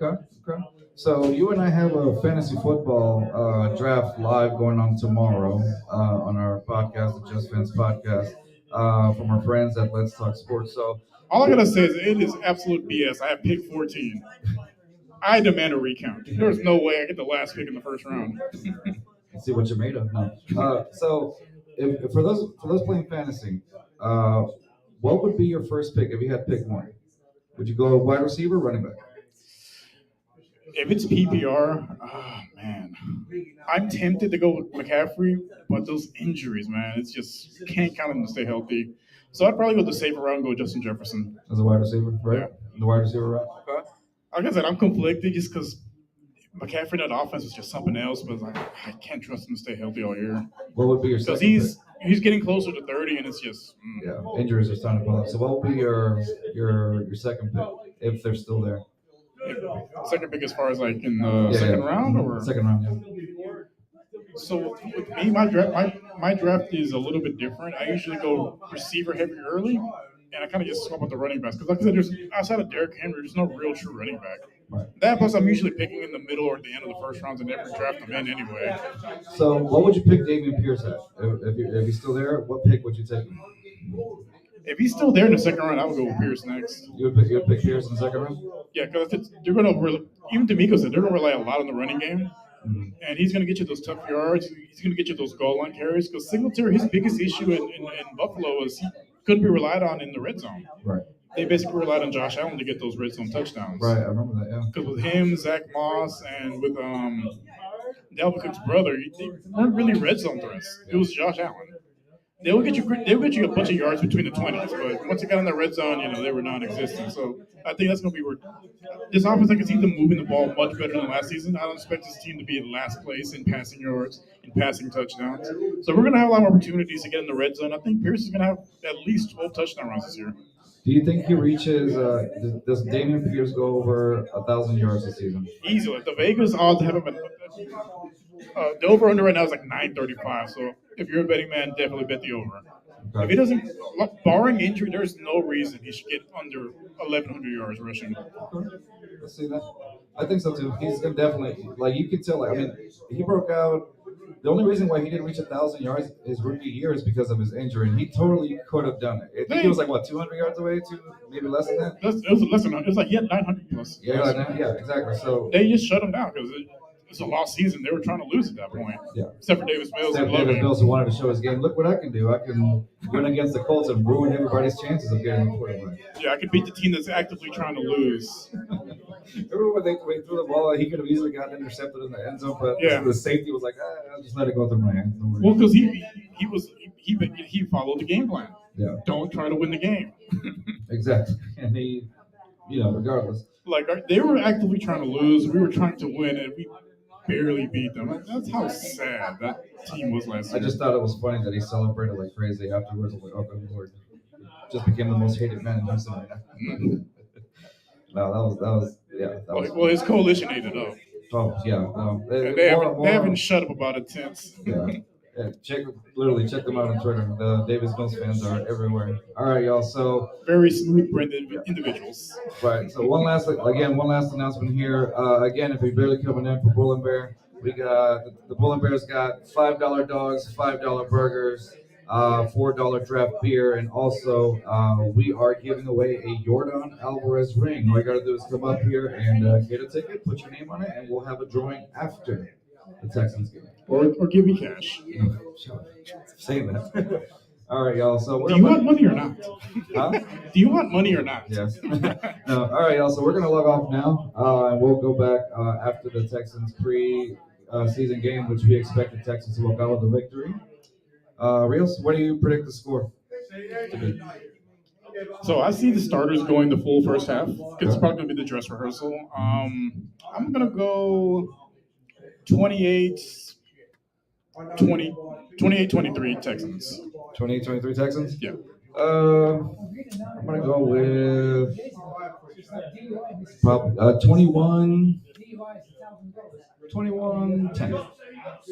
Okay. So you and I have a fantasy football draft live going on tomorrow on our podcast, the Just Fans podcast, from our friends at Let's Talk Sports. So all I gotta say is it is absolute BS. I have pick 14. I demand a recount. There's no way I get the last pick in the first round. Let's see what you're made of. No. So if for those playing fantasy, what would be your first pick if you had pick one? Would you go wide receiver, running back? If it's PPR, man, I'm tempted to go with McCaffrey, but those injuries, man, it's just you can't count him to stay healthy. So I'd probably go the safer route and go Justin Jefferson. As a wide receiver, right? Yeah. The wide receiver route. Okay. Like I said, I'm conflicted just because McCaffrey in that offense is just something else, but I can't trust him to stay healthy all year. What would be your second Because he's getting closer to 30, and it's just yeah, injuries are starting to pile up. So what would be your second pick if they're still there? Second pick as far as like in the second round or second round, yeah. So with me, my draft is a little bit different. I usually go receiver heavy early, and I kind of just swap out the running backs because, like I said, there's outside of Derrick Henry, there's no real true running back. Right. That plus, I'm usually picking in the middle or at the end of the first rounds, and never draft them in anyway. So what would you pick Dameon Pierce at if he's still there? What pick would you take? If he's still there in the second round, I would go with Pierce next. You'd pick Pierce in the second round? Yeah, because they're going to even D'Amico said they're going to rely a lot on the running game, and he's going to get you those tough yards. He's going to get you those goal line carries. Because Singletary, his biggest issue in Buffalo was he couldn't be relied on in the red zone. Right. They basically relied on Josh Allen to get those red zone touchdowns. Right, I remember that. Yeah. Because with him, Zach Moss, and with Dalvin Cook's brother, they weren't really red zone threats. It was Josh Allen. They'll get you a bunch of yards between the 20s, but once they got in the red zone, they were non-existent. So I think that's going to be where this offense. I can see them moving the ball much better than last season. I don't expect this team to be in last place in passing yards and passing touchdowns. So we're going to have a lot of opportunities to get in the red zone. I think Pierce is going to have at least 12 touchdown runs this year. Do you think he reaches? Does Damian Pierce go over 1,000 yards this season? Easily. The Vegas odds have him. The over under right now is like 935. So if you're a betting man, definitely bet the over. Okay. If he doesn't, barring injury, there's no reason he should get under 1,100 yards rushing. Okay. Let's see that. I think so too. He's gonna definitely, like, you can tell. Like, I mean, he broke out. The only reason why he didn't reach 1,000 yards his rookie year is because of his injury, and he totally could have done it. I think he was like 200 yards away, maybe less than that. It was less than that. It was like he had 900 plus. Yeah, exactly. So they just shut him down because it's a lost season. They were trying to lose at that point. Yeah. Except for Davis Mills. Davis Mills, who wanted to show his game. Look what I can do. I can win against the Colts and ruin everybody's chances of getting a quarterback. Yeah, I could beat the team that's actively trying to lose. Remember when they threw the ball? He could have easily gotten intercepted in the end zone, but the safety was like, I'll just let it go through my hands. Well, because he followed the game plan. Yeah. Don't try to win the game. Exactly, and he, regardless. Like they were actively trying to lose. We were trying to win, and we barely beat them. That's how sad that team was last year. I just thought it was funny that he celebrated like crazy afterwards. Like, oh, good Lord. Just became the most hated man in Houston right now. No, that was well, his coalition ate it up. Oh, yeah. They haven't shut up about it since. Yeah. Check them out on Twitter. The Davis Mills fans are everywhere. All right, y'all. So very smooth-brained individuals. Right. So one last announcement here. Again, if you're barely coming in for Bull and Bear, we got the Bull and Bear's got $5 dogs, $5 burgers, $4 draft beer, and also we are giving away a Jordan Alvarez ring. All you gotta do is come up here and get a ticket, put your name on it, and we'll have a drawing after the Texans game. Or give me cash. Saying that. All right, y'all. So do you want money or not? Huh? Do you want money or not? Yes. No. All right, y'all. So we're gonna log off now, and we'll go back after the Texans pre-season game, which we expect the Texans to walk out with a victory. Rios, what do you predict the score to be? So I see the starters going the full first half. It's probably gonna be the dress rehearsal. I'm gonna go 28-23 Texans. 28-23 Texans? Yeah. I'm going to go with probably 21-10.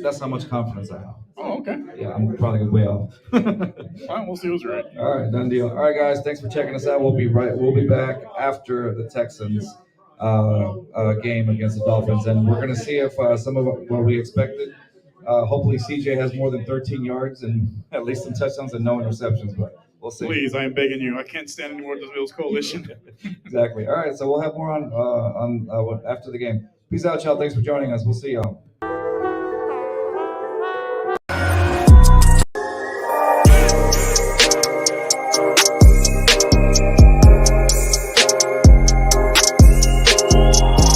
That's how much confidence I have. Oh, okay. Yeah, I'm probably way off. Fine, we'll see who's right. All right, done deal. All right, guys, thanks for checking us out. We'll be back after the Texans game against the Dolphins, and we're going to see if some of what we expected. Hopefully, CJ has more than 13 yards and at least some touchdowns and no interceptions, but we'll see. Please, I am begging you. I can't stand any more of this Bills coalition. Exactly. All right, so we'll have more on after the game. Peace out, y'all. Thanks for joining us. We'll see y'all.